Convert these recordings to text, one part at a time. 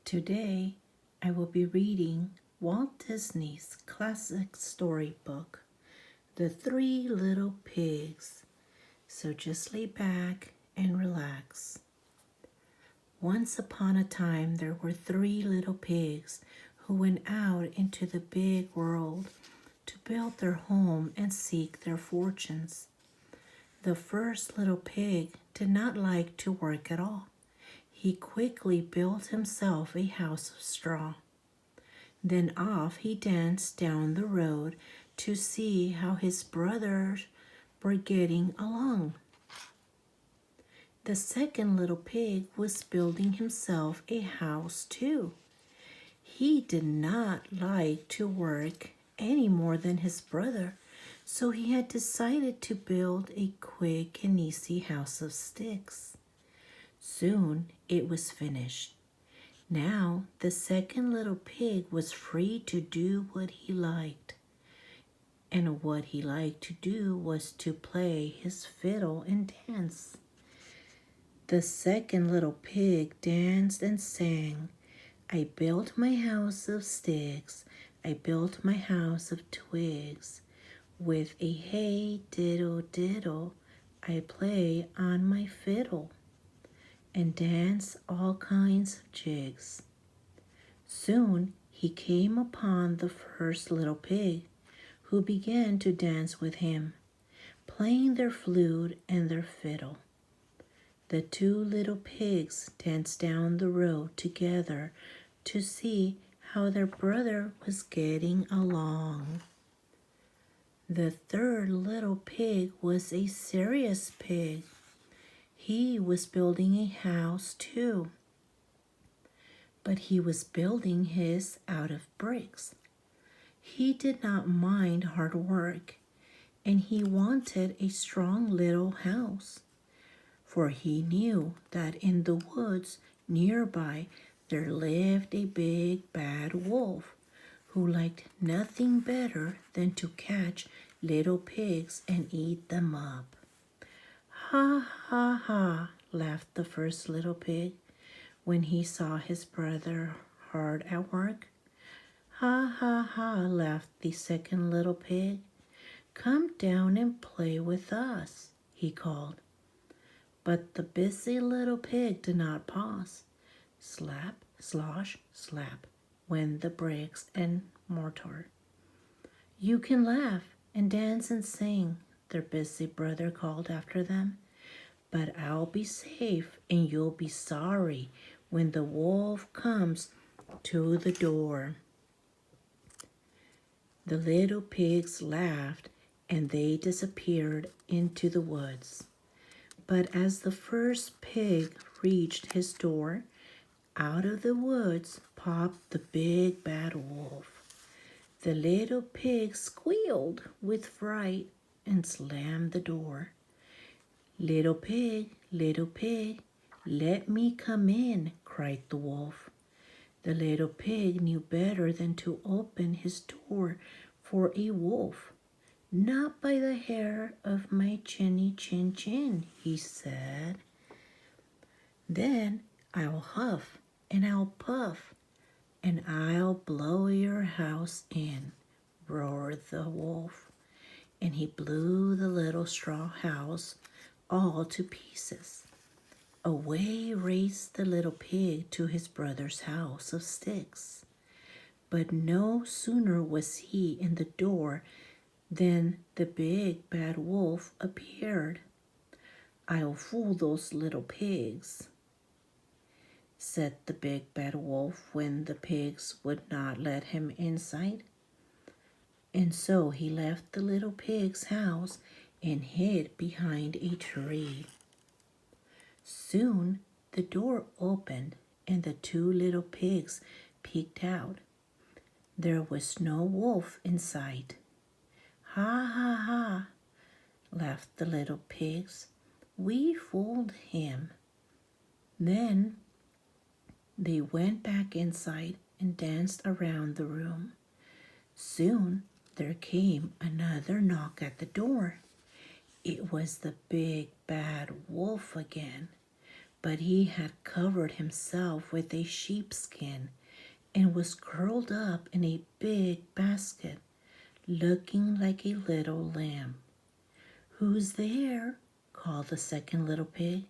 Today, I will be reading Walt Disney's classic storybook, The Three Little Pigs. So just lay back and relax. Once upon a time, there were three little pigs who went out into the big world to build their home and seek their fortunes. The first little pig did not like to work at all. He quickly built himself a house of straw. Then off he danced down the road to see how his brothers were getting along. The second little pig was building himself a house too. He did not like to work any more than his brother, so he had decided to build a quick and easy house of sticks. Soon it was finished. Now the second little pig was free to do what he liked. And what he liked to do was to play his fiddle and dance. The second little pig danced and sang, "I built my house of sticks, I built my house of twigs. With a hey diddle diddle, I play on my fiddle and dance all kinds of jigs." Soon he came upon the first little pig, who began to dance with him, playing their flute and their fiddle. The two little pigs danced down the road together to see how their brother was getting along. The third little pig was a serious pig. He was building a house too, but he was building his out of bricks. He did not mind hard work, and he wanted a strong little house, for he knew that in the woods nearby there lived a big bad wolf who liked nothing better than to catch little pigs and eat them up. "Ha, ha, ha," laughed the first little pig when he saw his brother hard at work. "Ha, ha, ha," laughed the second little pig. "Come down and play with us," he called. But the busy little pig did not pause. Slap, slosh, slap went the bricks and mortar. "You can laugh and dance and sing," their busy brother called after them, "but I'll be safe and you'll be sorry when the wolf comes to the door." The little pigs laughed and they disappeared into the woods. But as the first pig reached his door, out of the woods popped the big bad wolf. The little pig squealed with fright and slammed the door. Little pig, let me come in," cried the wolf. The little pig knew better than to open his door for a wolf. "Not by the hair of my chinny chin chin," he said. "Then I'll huff and I'll puff and I'll blow your house in," roared the wolf, and he blew the little straw house all to pieces. Away raced the little pig to his brother's house of sticks. But no sooner was he in the door than the big bad wolf appeared. "I'll fool those little pigs," said the big bad wolf when the pigs would not let him inside. And so he left the little pig's house and hid behind a tree. Soon the door opened and the two little pigs peeked out. There was no wolf in sight. "Ha, ha, ha," laughed the little pigs. "We fooled him." Then they went back inside and danced around the room. Soon there came another knock at the door. It was the big bad wolf again. but he had covered himself with a sheepskin and was curled up in a big basket, looking like a little lamb. "Who's there?" called the second little pig.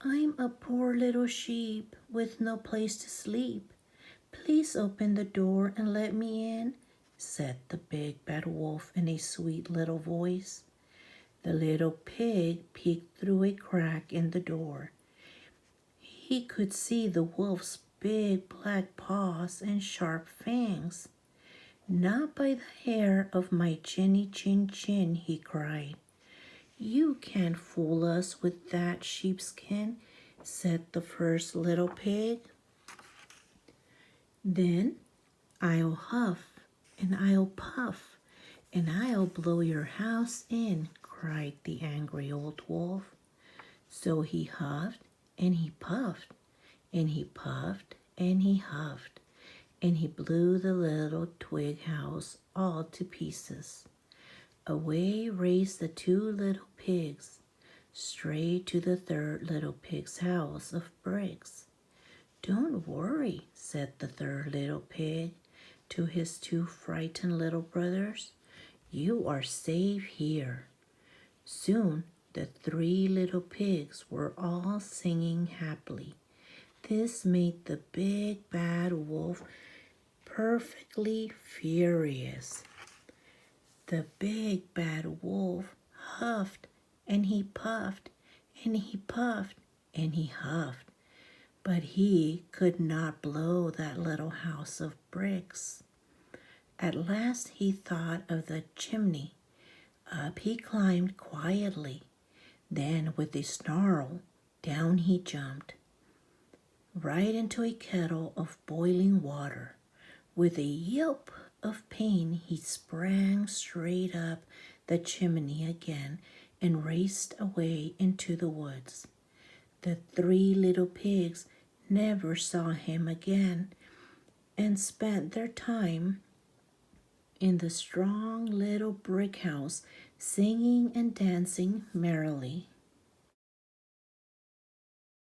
"I'm a poor little sheep with no place to sleep. Please open the door and let me in," said the big bad wolf in a sweet little voice. The little pig peeked through a crack in the door. He could see the wolf's big black paws and sharp fangs. "Not by the hair of my chinny chin chin," he cried. "You can't fool us with that sheepskin," said the first little pig. "Then I'll huff and I'll puff and I'll blow your house in," cried the angry old wolf. So he huffed and he puffed and he puffed and he huffed and he blew the little twig house all to pieces. Away raced the two little pigs, straight to the third little pig's house of bricks. "Don't worry," said the third little pig to his two frightened little brothers. "You are safe here." Soon the three little pigs were all singing happily. This made the big bad wolf perfectly furious. The big bad wolf huffed and he puffed and he puffed and he huffed, but he could not blow that little house of bricks. At last he thought of the chimney. Up he climbed quietly. Then with a snarl, down he jumped, right into a kettle of boiling water. With a yelp of pain, he sprang straight up the chimney again and raced away into the woods. The three little pigs never saw him again and spent their time in the strong little brick house, singing and dancing merrily.